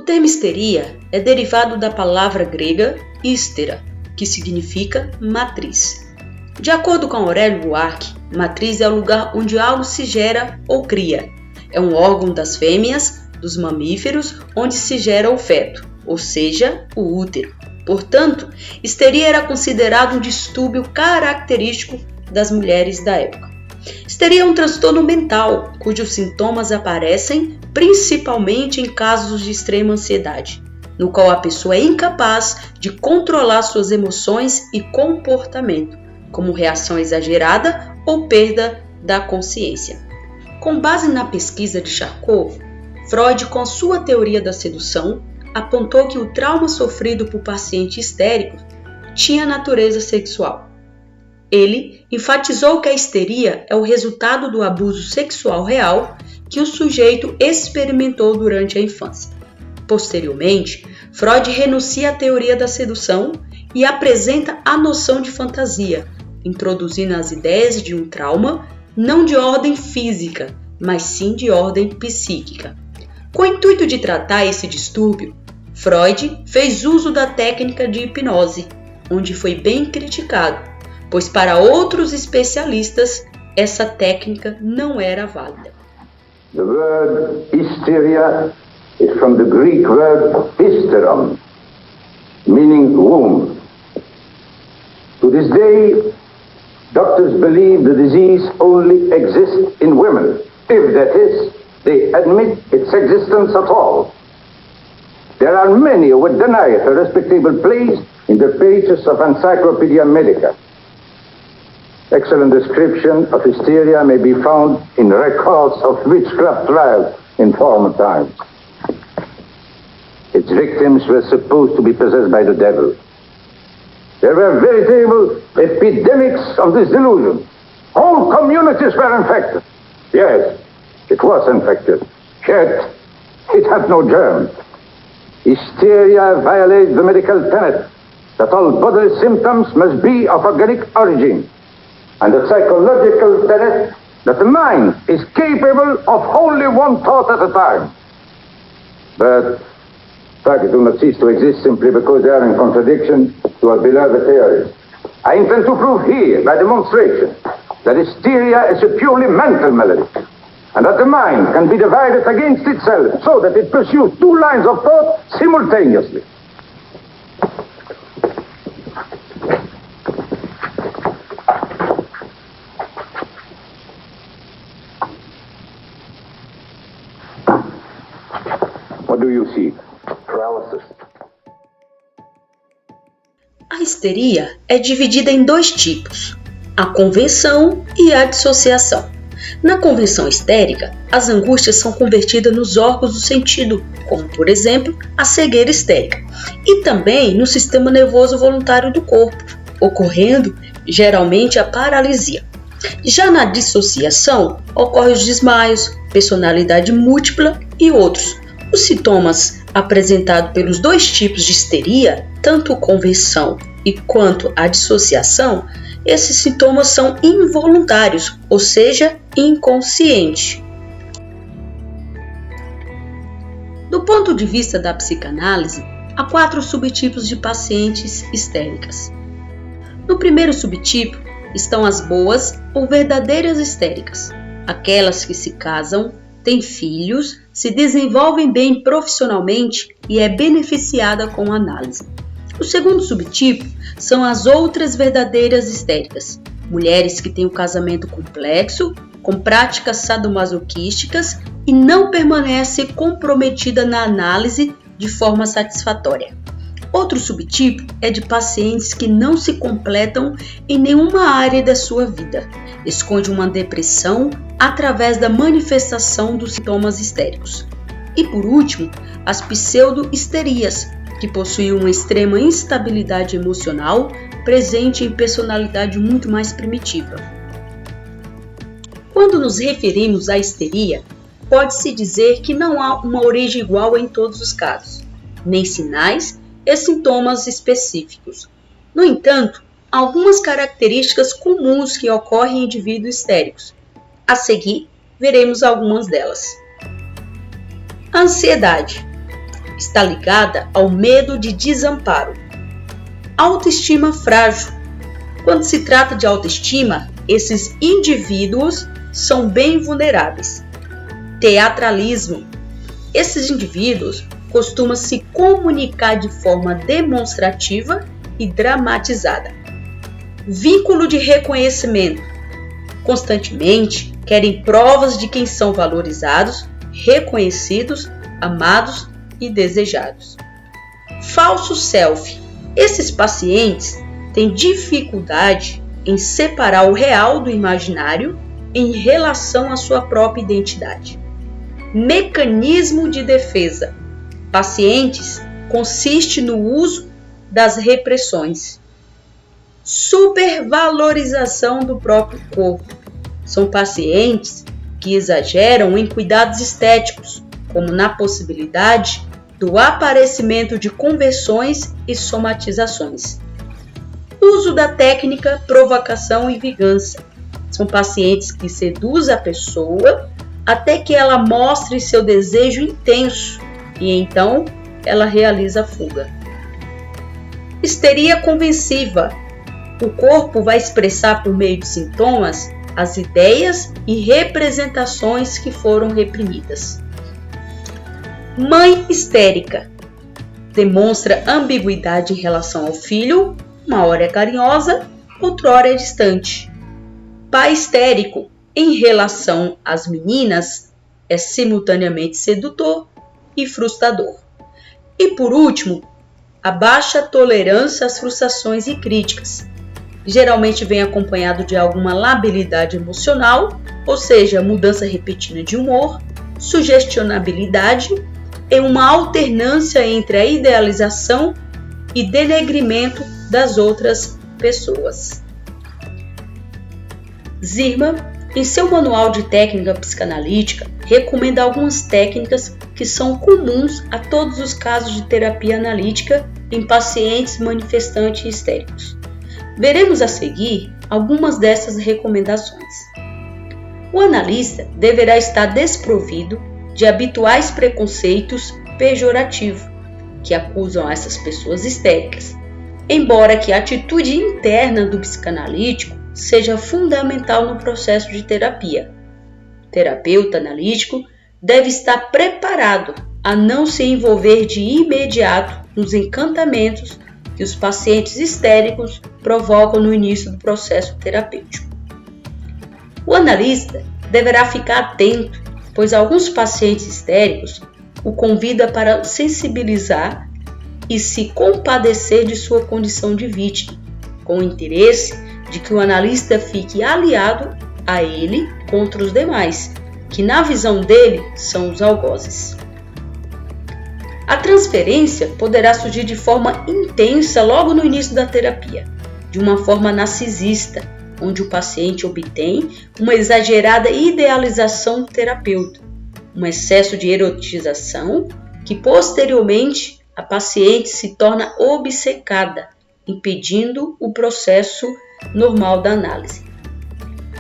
termo histeria é derivado da palavra grega hystera, que significa matriz. De acordo com Aurélio Buarque, matriz é o lugar onde algo se gera ou cria. É um órgão das fêmeas, dos mamíferos, onde se gera o feto, ou seja, o útero. Portanto, histeria era considerado um distúrbio característico das mulheres da época. Histeria é um transtorno mental, cujos sintomas aparecem principalmente em casos de extrema ansiedade, no qual a pessoa é incapaz de controlar suas emoções e comportamento, como reação exagerada ou perda da consciência. Com base na pesquisa de Charcot, Freud, com sua teoria da sedução, apontou que o trauma sofrido por pacientes histéricos tinha natureza sexual. Ele enfatizou que a histeria é o resultado do abuso sexual real que o sujeito experimentou durante a infância. Posteriormente, Freud renuncia à teoria da sedução e apresenta a noção de fantasia, introduzindo as ideias de um trauma não de ordem física, mas sim de ordem psíquica. Com o intuito de tratar esse distúrbio, Freud fez uso da técnica de hipnose, onde foi bem criticado, pois para outros especialistas essa técnica não era válida. The word hysteria is from the Greek word hysteron, meaning womb. To this day, doctors believe the disease only exists in women, if that is, they admit its existence at all. There are many who would deny it a respectable place in the pages of Encyclopedia Medica. Excellent description of hysteria may be found in records of witchcraft trials in former times. Its victims were supposed to be possessed by the devil. There were veritable epidemics of this delusion. Whole communities were infected. Yes, it was infected. Yet, it had no germ. Hysteria violates the medical tenet that all bodily symptoms must be of organic origin, and the psychological tenet that the mind is capable of only one thought at a time. But facts do not cease to exist simply because they are in contradiction to our beloved theories. I intend to prove here, by demonstration, that hysteria is a purely mental malady, and that the mind can be divided against itself so that it pursues two lines of thought simultaneously. What do you see? Paralysis. A histeria é dividida em dois tipos, a convenção e a dissociação. Na convenção histérica, as angústias são convertidas nos órgãos do sentido, como, por exemplo, a cegueira histérica, e também no sistema nervoso voluntário do corpo, ocorrendo geralmente a paralisia. Já na dissociação, ocorrem os desmaios, personalidade múltipla e outros. Os sintomas apresentados pelos dois tipos de histeria, tanto convenção e quanto a dissociação, esses sintomas são involuntários, ou seja, inconscientes. Do ponto de vista da psicanálise, há 4 subtipos de pacientes histéricas. No primeiro subtipo estão as boas ou verdadeiras histéricas, aquelas que se casam, têm filhos, se desenvolvem bem profissionalmente e é beneficiada com a análise. O segundo subtipo são as outras verdadeiras histéricas, mulheres que têm um casamento complexo, com práticas sadomasoquísticas e não permanece comprometida na análise de forma satisfatória. Outro subtipo é de pacientes que não se completam em nenhuma área da sua vida, esconde uma depressão através da manifestação dos sintomas histéricos. E por último, as pseudo-histerias, que possuem uma extrema instabilidade emocional presente em personalidade muito mais primitiva. Quando nos referimos à histeria, pode-se dizer que não há uma origem igual em todos os casos, nem sinais e sintomas específicos. No entanto, há algumas características comuns que ocorrem em indivíduos histéricos. A seguir, veremos algumas delas. A ansiedade. está ligada ao medo de desamparo. Autoestima frágil. Quando se trata de autoestima, esses indivíduos são bem vulneráveis. Teatralismo. Esses indivíduos costumam se comunicar de forma demonstrativa e dramatizada. Vínculo de reconhecimento. Constantemente querem provas de quem são valorizados, reconhecidos, amados e desejados. Falso self. Esses pacientes têm dificuldade em separar o real do imaginário em relação à sua própria identidade. Mecanismo de defesa. Pacientes consiste no uso das repressões. Supervalorização do próprio corpo. São pacientes que exageram em cuidados estéticos, como na possibilidade do aparecimento de conversões e somatizações. Uso da técnica provocação e vingança. São pacientes que seduzem a pessoa até que ela mostre seu desejo intenso e então ela realiza a fuga. Histeria convensiva. O corpo vai expressar por meio de sintomas as ideias e representações que foram reprimidas. Mãe histérica. Demonstra ambiguidade em relação ao filho, uma hora é carinhosa, outra hora é distante. Pai histérico. Em relação às meninas, é simultaneamente sedutor e frustrador. E por último, a baixa tolerância às frustrações e críticas. Geralmente vem acompanhado de alguma labilidade emocional, ou seja, mudança repetida de humor, sugestionabilidade e uma alternância entre a idealização e denegrimento das outras pessoas. Zimmer, em seu manual de técnica psicanalítica, recomenda algumas técnicas que são comuns a todos os casos de terapia analítica em pacientes manifestantes histéricos. Veremos a seguir algumas dessas recomendações. O analista deverá estar desprovido de habituais preconceitos pejorativos que acusam essas pessoas histéricas, embora que a atitude interna do psicanalítico seja fundamental no processo de terapia. O terapeuta analítico deve estar preparado a não se envolver de imediato nos encantamentos que os pacientes histéricos provocam no início do processo terapêutico. O analista deverá ficar atento, pois alguns pacientes histéricos o convidam para sensibilizar e se compadecer de sua condição de vítima, com o interesse de que o analista fique aliado a ele contra os demais, que na visão dele são os algozes. A transferência poderá surgir de forma intensa logo no início da terapia, de uma forma narcisista, onde o paciente obtém uma exagerada idealização do terapeuta, um excesso de erotização que posteriormente a paciente se torna obcecada, impedindo o processo normal da análise.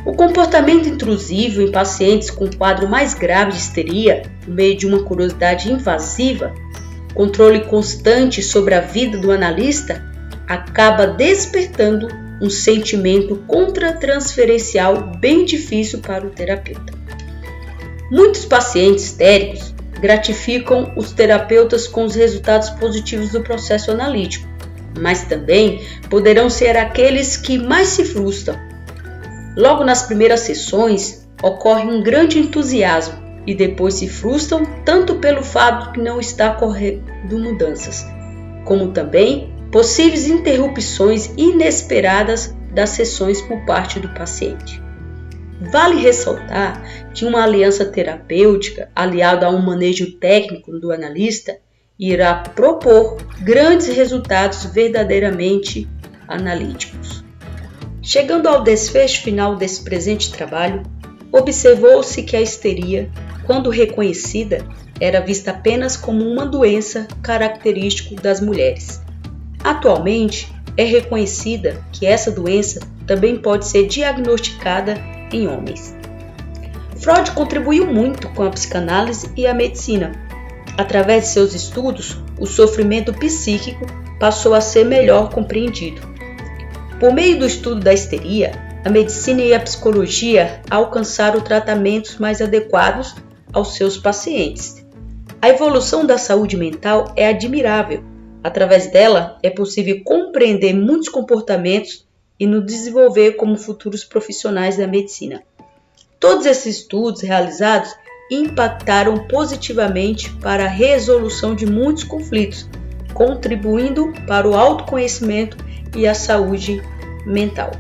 O comportamento intrusivo em pacientes com quadro mais grave de histeria, por meio de uma curiosidade invasiva, controle constante sobre a vida do analista, acaba despertando um sentimento contratransferencial bem difícil para o terapeuta. Muitos pacientes histéricos gratificam os terapeutas com os resultados positivos do processo analítico, mas também poderão ser aqueles que mais se frustram. Logo nas primeiras sessões, ocorre um grande entusiasmo e depois se frustram tanto pelo fato de que não está ocorrendo mudanças, como também possíveis interrupções inesperadas das sessões por parte do paciente. Vale ressaltar que uma aliança terapêutica aliada a um manejo técnico do analista irá propor grandes resultados verdadeiramente analíticos. Chegando ao desfecho final desse presente trabalho, observou-se que a histeria, quando reconhecida, era vista apenas como uma doença característica das mulheres. Atualmente, é reconhecida que essa doença também pode ser diagnosticada em homens. Freud contribuiu muito com a psicanálise e a medicina. Através de seus estudos, o sofrimento psíquico passou a ser melhor compreendido. Por meio do estudo da histeria, a medicina e a psicologia alcançaram tratamentos mais adequados aos seus pacientes. A evolução da saúde mental é admirável. Através dela, é possível compreender muitos comportamentos e nos desenvolver como futuros profissionais da medicina. Todos esses estudos realizados impactaram positivamente para a resolução de muitos conflitos, contribuindo para o autoconhecimento e a saúde mental.